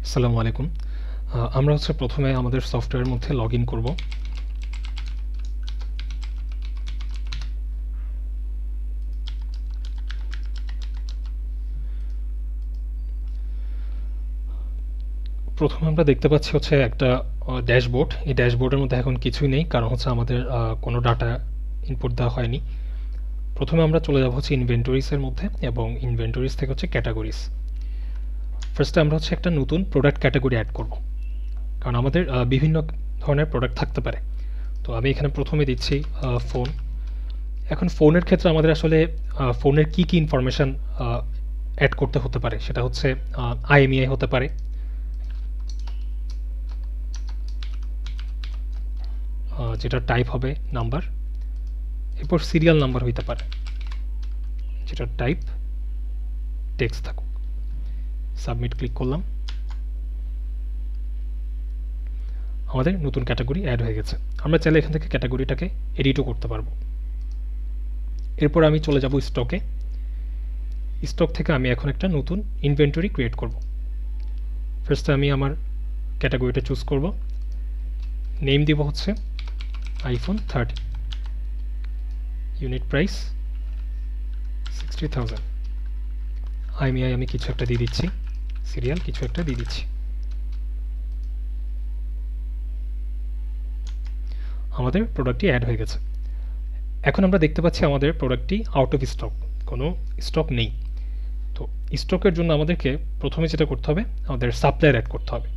আসসালামু আলাইকুম। আমরা প্রথমে আমাদের সফটওয়্যারের মধ্যে লগ ইন করব। প্রথমে আমরা দেখতে পাচ্ছি একটা ড্যাশবোর্ড। এই ড্যাশবোর্ডের মধ্যে এখন কিছুই নেই, কারণ আমাদের কোনো ডাটা ইনপুট দেওয়া হয়নি। প্রথমে আমরা চলে যাব ইনভেন্টরিজের মধ্যে, এবং ইনভেন্টরিজ থেকে ক্যাটাগরিজ। ফার্স্টে আমরা একটা নতুন প্রোডাক্ট ক্যাটাগরি অ্যাড করব, কারণ আমাদের বিভিন্ন ধরনের প্রোডাক্ট থাকতে পারে। তো আমি এখানে প্রথমে দিচ্ছি ফোন। এখন ফোনের ক্ষেত্রে আমাদের আসলে ফোনের কি কি ইনফরমেশন অ্যাড করতে হতে পারে, সেটা IMEI হতে পারে, যেটা টাইপ হবে নাম্বার, এরপর সিরিয়াল নাম্বার হইতে পারে, যেটা টাইপ টেক্সট থাকুক। সাবমিট ক্লিক করলাম, আমাদের নতুন ক্যাটাগরি অ্যাড হয়ে গেছে। আমরা চাইলে এখান থেকে ক্যাটাগরিটাকে এডিটও করতে পারবো। এরপর আমি চলে যাব স্টকে। স্টক থেকে আমি এখন একটা নতুন ইনভেন্টরি ক্রিয়েট করব। ফার্স্টে আমি আমার ক্যাটাগরিটা চুজ করব, নেম দিব iPhone 30, ইউনিট প্রাইস 60,000, IMEI আমি কিছু একটা দিয়ে দিচ্ছি, সিরিয়াল কিছু একটা দিয়ে দিচ্ছি। আমাদের প্রোডাক্টটি অ্যাড হয়ে গেছে। এখন আমরা দেখতে পাচ্ছি আমাদের প্রোডাক্টটি আউট অফ স্টক, কোনো স্টক নেই। তো স্টকের জন্য আমাদেরকে প্রথমে যেটা করতে হবে, আমাদের সাপ্লায়ার অ্যাড করতে হবে।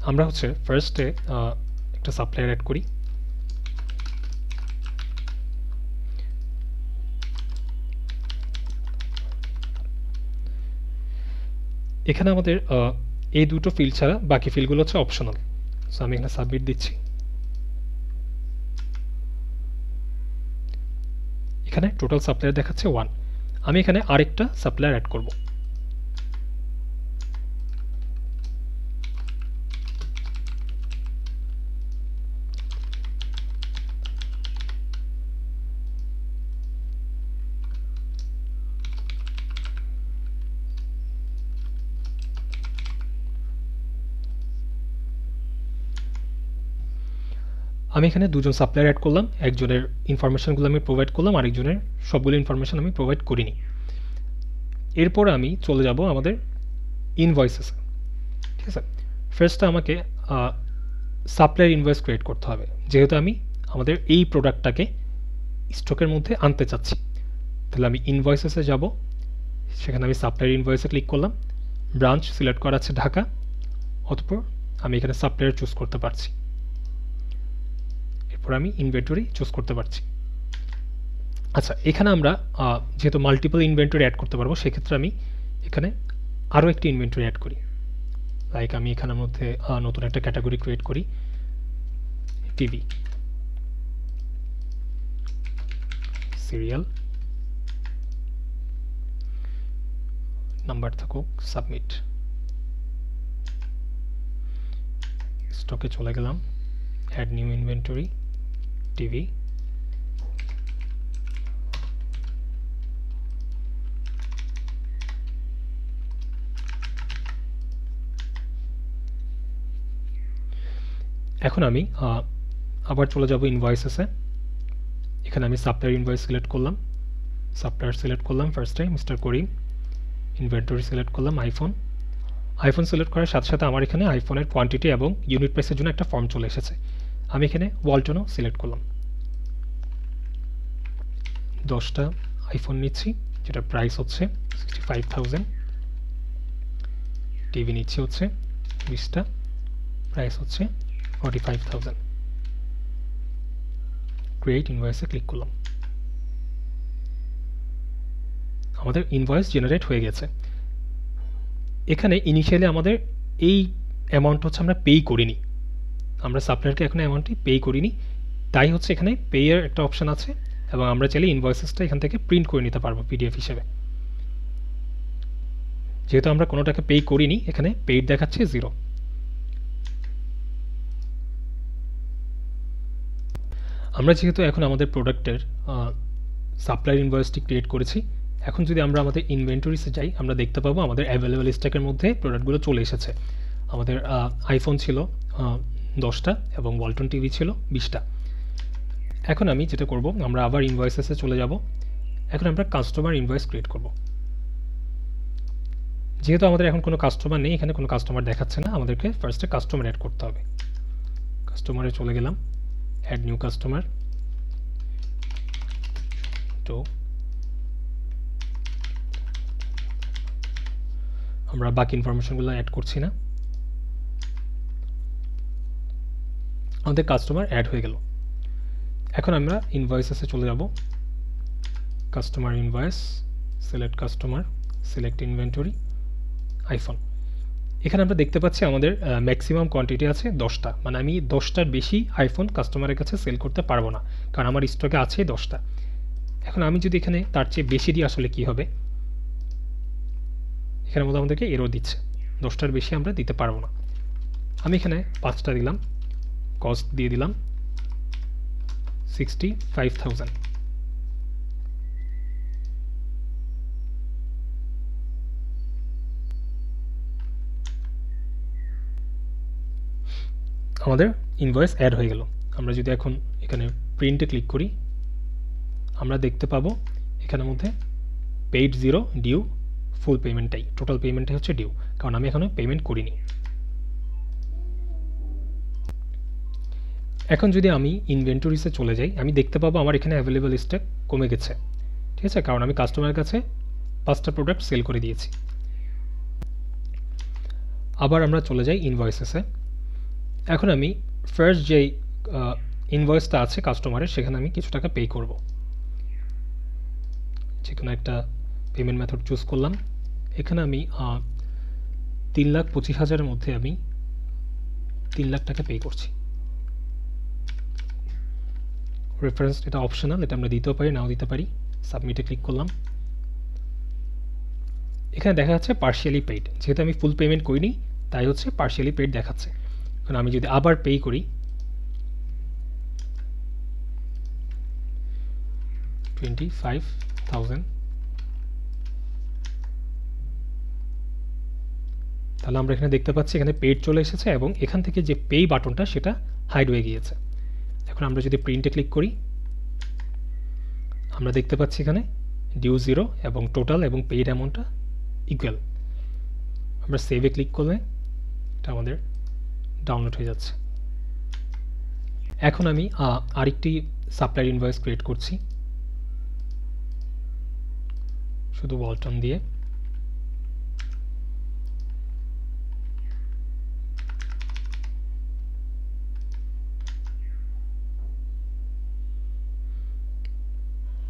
আমরা ফার্স্টে একটা সাপ্লায়ার অ্যাড করি। এখানে আমাদের এই দুটো ফিল্ড ছাড়া বাকি ফিল্ডগুলো অপশনাল। সো আমি এখানে সাবমিট দিচ্ছি। এখানে টোটাল সাপ্লায়ার দেখাচ্ছে 1। আমি এখানে আরেকটা সাপ্লায়ার অ্যাড করব। আমি এখানে দুজন সাপ্লায়ার অ্যাড করলাম, একজনের ইনফরমেশনগুলো আমি প্রোভাইড করলাম, আরেকজনের সবগুলো ইনফরমেশন আমি প্রোভাইড করিনি। এরপর আমি চলে যাব আমাদের ইনভয়েসেস। ঠিক আছে, ফার্স্টে আমাকে সাপ্লায়ার ইনভয়েস ক্রিয়েট করতে হবে, যেহেতু আমি আমাদের এই প্রোডাক্টটাকে স্টকের মধ্যে আনতে চাচ্ছি। তাহলে আমি ইনভয়েসেসে যাব, সেখানে আমি সাপ্লায়ার ইনভয়েসে ক্লিক করলাম, ব্রাঞ্চ সিলেক্ট করা আছে ঢাকা, অতঃপর আমি এখানে সাপ্লায়ার চুজ করতে পারছি। এরপর আমি ইনভেন্টরি চুজ করতে পারছি। আচ্ছা, এখানে আমরা যেহেতু মাল্টিপল ইনভেন্টরি অ্যাড করতে পারবো, সেক্ষেত্রে আমি এখানে আরও একটি ইনভেন্টরি অ্যাড করি। লাইক আমি এখানের মধ্যে নতুন একটা ক্যাটাগরি ক্রিয়েট করি, টিভি, সিরিয়াল নাম্বার থাকুক, সাবমিট। স্টকে চলে গেলাম, অ্যাড নিউ ইনভেন্টরি, টিভি, এখন আমি আবার চলে যাব ইনভয়েসেসে। এখানে আমি সাপ্লায়ার ইনভয়েস সিলেক্ট করলাম, সাপ্লায়ার সিলেক্ট করলাম, ফার্স্ট টাইম মিস্টার করিম, ইনভেন্টরি সিলেক্ট করলাম আইফোন সিলেক্ট করার সাথে সাথে আমার এখানে আইফোনের কোয়ান্টিটি এবং ইউনিট প্রাইসের জন্য একটা ফর্ম চলে এসেছে। আমি এখানে ওয়ালটনও সিলেক্ট করলাম, 10টা আইফোন নিচ্ছি, যেটা প্রাইস 65,000। টিভি নিচ্ছি 20টা, প্রাইস 45,000। ক্রিয়েট ইনভয়েসে ক্লিক করলাম, আমাদের ইনভয়েস জেনারেট হয়ে গেছে। এখানে ইনিশিয়ালি আমাদের এই অ্যামাউন্ট আমরা পেই করিনি, আমরা সাপ্লায়ারকে এখন অ্যামাউন্টটি পে করিনি, তাই এখানে পে এর একটা অপশন আছে, এবং আমরা চাইলে ইনভয়েসেসটা এখান থেকে প্রিন্ট করে নিতে পারবো পিডিএফ হিসেবে। যেহেতু আমরা কোনোটাকে পে করিনি, এখানে পেইড দেখাচ্ছে 0। আমরা যেহেতু এখন আমাদের প্রোডাক্টের সাপ্লায়ার ইনভয়েসটি ক্রিয়েট করেছি, এখন যদি আমরা আমাদের ইনভেন্টরিতে যাই, আমরা দেখতে পাবো আমাদের অ্যাভেলেবল স্টকের মধ্যে প্রোডাক্টগুলো চলে এসেছে। আমাদের আইফোন ছিল 10টা এবং ওয়ালটন টিভি ছিল 20টা। এখন আমি যেটা করব, আমরা আবার ইনভয়েসেসে চলে যাব। এখন আমরা কাস্টমার ইনভয়েস ক্রিয়েট করব। যেহেতু আমাদের এখন কোনো কাস্টমার নেই, এখানে কোনো কাস্টমার দেখাচ্ছে না, আমাদেরকে ফার্স্টে কাস্টমার অ্যাড করতে হবে। কাস্টমারে চলে গেলাম, অ্যাড নিউ কাস্টমার। তো আমরা বাকি ইনফরমেশনগুলো অ্যাড করছি না, আমাদের কাস্টমার অ্যাড হয়ে গেল। এখন আমরা ইনভয়েসেসে চলে যাব, customer invoice, select customer, select inventory, iPhone. এখানে আমরা দেখতে পাচ্ছি আমাদের ম্যাক্সিমাম কোয়ান্টিটি আছে 10টা, মানে আমি 10টার বেশি আইফোন কাস্টমারের কাছে সেল করতে পারবো না, কারণ আমার স্টকে আছে 10টা। এখন আমি যদি এখানে তার চেয়ে বেশি দিই আসলে কি হবে, এখানে মধ্যে আমাদেরকে এরর দিচ্ছে, 10টার বেশি আমরা দিতে পারবো না। আমি এখানে 5টা দিলাম, কস্ট দিয়ে দিলাম 65,000। আমাদের ইনভয়েস অ্যাড হয়ে গেল। আমরা যদি এখন এখানে প্রিন্টে ক্লিক করি, আমরা দেখতে পাবো এখানের মধ্যে পেইড 0, ডিউ ফুল পেমেন্টটাই, টোটাল পেমেন্টটাই হচ্ছে ডিউ, কারণ আমি এখনো পেমেন্ট করিনি। এখন যদি আমি ইনভেন্টরিসে চলে যাই, আমি দেখতে পাবো আমার এখানে অ্যাভেলেবল স্টক কমে গেছে, ঠিক আছে, কারণ আমি কাস্টমারের কাছে 5টা প্রোডাক্ট সেল করে দিয়েছি। আবার আমরা চলে যাই ইনভয়েসেসে। এখন আমি ফার্স্ট যেই ইনভয়েসটা আছে কাস্টমারের, সেখানে আমি কিছু টাকা পে করব। যে কোনো একটা পেমেন্ট মেথড চুজ করলাম। এখানে আমি 3,25,000-এর মধ্যে আমি 3 লাখ টাকা পে করছি। রেফারেন্স এটা অপশনাল, এটা আমরা দিতেও পারি, নাও দিতে পারি। সাবমিটে ক্লিক করলাম। এখানে দেখা যাচ্ছে পার্শিয়ালি পেইড, যেহেতু আমি ফুল পেমেন্ট করিনি তাই হচ্ছে পার্শিয়ালি পেইড দেখাচ্ছে। এখন আমি যদি আবার পে করি, 25,000, তাহলে আমরা এখানে দেখতে পাচ্ছি এখানে পেইড চলে এসেছে এবং এখান থেকে যে পে বাটনটা সেটা হাইড হয়ে গিয়েছে। এখন আমরা যদি প্রিন্টে ক্লিক করি, আমরা দেখতে পাচ্ছি এখানে ডিউ 0 এবং টোটাল এবং পেইড অ্যামাউন্টটা ইকুয়াল। আমরা সেভে ক্লিক করলে এটা আমাদের ডাউনলোড হয়ে যাচ্ছে। এখন আমি আরেকটি সাপ্লায়ার ইনভয়েস ক্রিয়েট করছি, শুধু ওয়ালটন দিয়ে।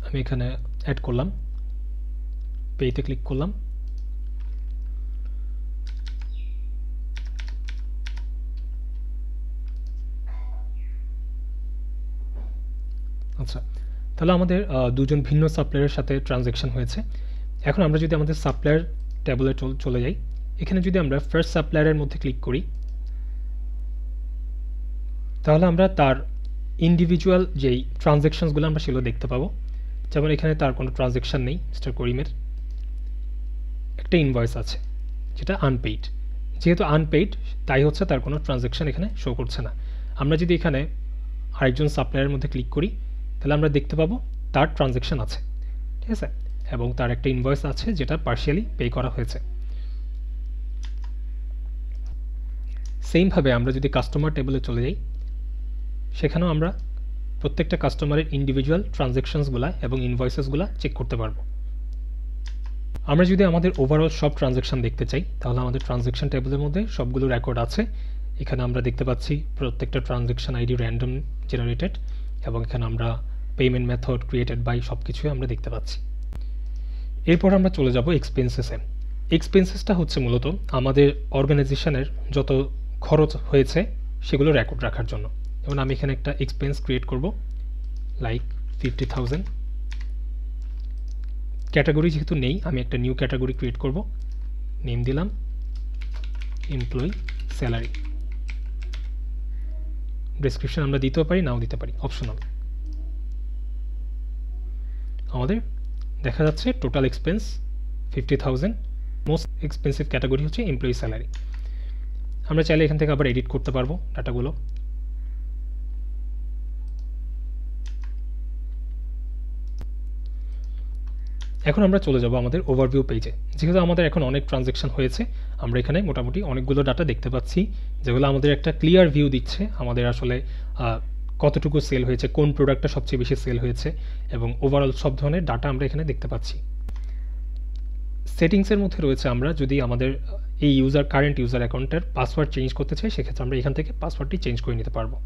আমি এখানে অ্যাড করলাম, পেতে ক্লিক করলাম। আচ্ছা, তাহলে আমাদের দুজন ভিন্ন সাপ্লায়ারের সাথে ট্রানজ্যাকশন হয়েছে। এখন আমরা যদি আমাদের সাপ্লায়ার ট্যাবলে চলে যাই, এখানে যদি আমরা ফার্স্ট সাপ্লায়ারের মধ্যে ক্লিক করি, তাহলে আমরা তার ইন্ডিভিজুয়াল যেই ট্রানজ্যাকশনসগুলো আমরা সেগুলো দেখতে পাবো। যেমন এখানে তার কোনো ট্রানজ্যাকশন নেই, মিস্টার করিমের একটা ইনভয়েস আছে যেটা আনপেইড। যেহেতু আনপেইড তাই হচ্ছে তার কোনো ট্রানজ্যাকশন এখানে শো করছে না। আমরা যদি এখানে আরেকজন সাপ্লায়ারের মধ্যে ক্লিক করি, তাহলে আমরা দেখতে পাবো তার ট্রানজ্যাকশন আছে, ঠিক আছে, এবং তার একটা ইনভয়েস আছে যেটা পার্শিয়ালি পে করা হয়েছে। সেমভাবে আমরা যদি কাস্টমার টেবলে চলে যাই, সেখানেও আমরা প্রত্যেকটা কাস্টমারের ইন্ডিভিজুয়াল ট্রানজ্যাকশনসগুলো এবং ইনভয়েসেসগুলো চেক করতে পারবো। আমরা যদি আমাদের ওভারঅল সব ট্রানজ্যাকশন দেখতে চাই, তাহলে আমাদের ট্রানজ্যাকশন টেবলের মধ্যে সবগুলো রেকর্ড আছে। এখানে আমরা দেখতে পাচ্ছি প্রত্যেকটা ট্রানজ্যাকশন আইডি র্যান্ডম জেনারেটেড, এবং এখানে আমরা পেমেন্ট মেথড ক্রিয়েটেড বাই সব কিছুই আমরা দেখতে পাচ্ছি। এরপর আমরা চলে যাব এক্সপেন্সেসে। এক্সপেন্সেসটা হচ্ছে মূলত আমাদের অর্গানাইজেশনের যত খরচ হয়েছে সেগুলো রেকর্ড রাখার জন্য। যেমন আমি এখানে একটা এক্সপেন্স ক্রিয়েট করব, লাইক 50,000। ক্যাটাগরি যেহেতু নেই, আমি একটা নিউ ক্যাটাগরি ক্রিয়েট করব, নেম দিলাম এমপ্লয়ি স্যালারি। ডেসক্রিপশন আমরা দিতেও পারি, নাও দিতে পারি, অপশনাল। আমাদের দেখা যাচ্ছে total expense 50,000, most expensive category হচ্ছে এমপ্লয়ি স্যালারি। আমরা চাইলে এখান থেকে আবার এডিট করতে পারবো ডাটাগুলো। এখন আমরা চলে যাব আমাদের ওভারভিউ পেজে। যেহেতু আমাদের এখন অনেক ট্রানজ্যাকশন হয়েছে, আমরা এখানে মোটামুটি অনেকগুলো ডাটা দেখতে পাচ্ছি, যেগুলো আমাদের একটা ক্লিয়ার ভিউ দিচ্ছে আমাদের আসলে কতটুকু সেল হয়েছে, কোন প্রোডাক্টটা সবচেয়ে বেশি সেল হয়েছে, এবং ওভারঅল সব ধরনের ডাটা আমরা এখানে দেখতে পাচ্ছি। সেটিংসের মধ্যে রয়েছে, আমরা যদি আমাদের এই কারেন্ট ইউজার অ্যাকাউন্টের পাসওয়ার্ড চেঞ্জ করতে চাই, সেক্ষেত্রে আমরা এখান থেকে পাসওয়ার্ডটি চেঞ্জ করে নিতে পারবো।